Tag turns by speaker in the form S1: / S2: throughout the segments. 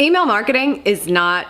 S1: Email marketing is not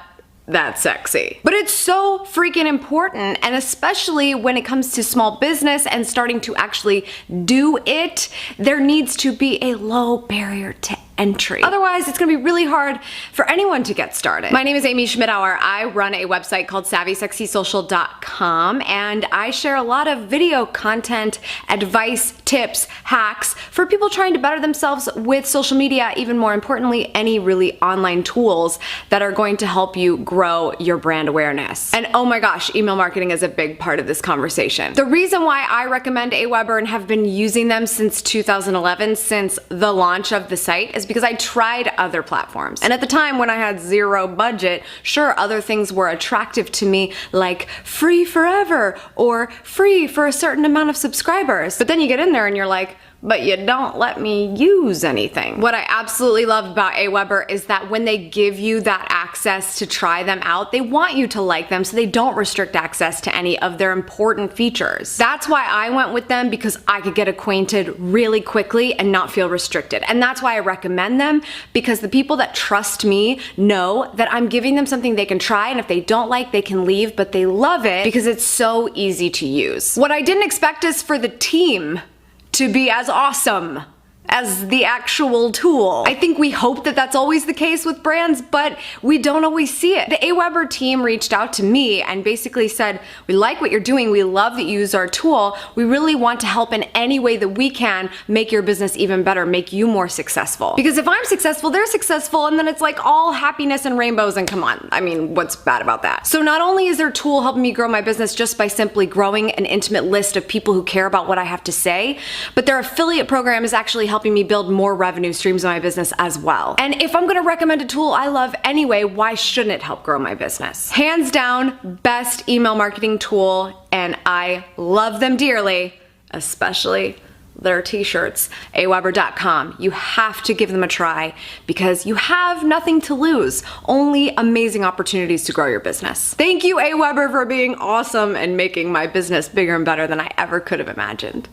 S1: that sexy, but it's so freaking important, and especially when it comes to small business and starting to actually do it, there needs to be a low barrier to entry. Otherwise, it's gonna be really hard for anyone to get started. My name is Amy Schmidauer. I run a website called SavvySexySocial.com, and I share a lot of video content, advice, tips, hacks for people trying to better themselves with social media, even more importantly, any really online tools that are going to help you grow your brand awareness. And oh my gosh, email marketing is a big part of this conversation. The reason why I recommend AWeber and have been using them since 2011, since the launch of the site, is because I tried other platforms. And at the time when I had zero budget, sure, other things were attractive to me, like free forever or free for a certain amount of subscribers. But then you get in there and you're like, but you don't let me use anything. What I absolutely love about AWeber is that when they give you that access to try them out, they want you to like them so they don't restrict access to any of their important features. That's why I went with them, because I could get acquainted really quickly and not feel restricted. And that's why I recommend them, because the people that trust me know that I'm giving them something they can try, and if they don't like, they can leave, but they love it because it's so easy to use. What I didn't expect is for the team to be as awesome as the actual tool. I think we hope that that's always the case with brands, but we don't always see it. The AWeber team reached out to me and basically said, we like what you're doing, we love that you use our tool, we really want to help in any way that we can make your business even better, make you more successful. Because if I'm successful, they're successful, and then it's like all happiness and rainbows, and come on, I mean, what's bad about that? So not only is their tool helping me grow my business just by simply growing an intimate list of people who care about what I have to say, but their affiliate program is actually helping me build more revenue streams in my business as well. And if I'm gonna recommend a tool I love anyway, why shouldn't it help grow my business? Hands down, best email marketing tool, and I love them dearly, especially their t-shirts, AWeber.com. You have to give them a try because you have nothing to lose, only amazing opportunities to grow your business. Thank you, AWeber, for being awesome and making my business bigger and better than I ever could have imagined.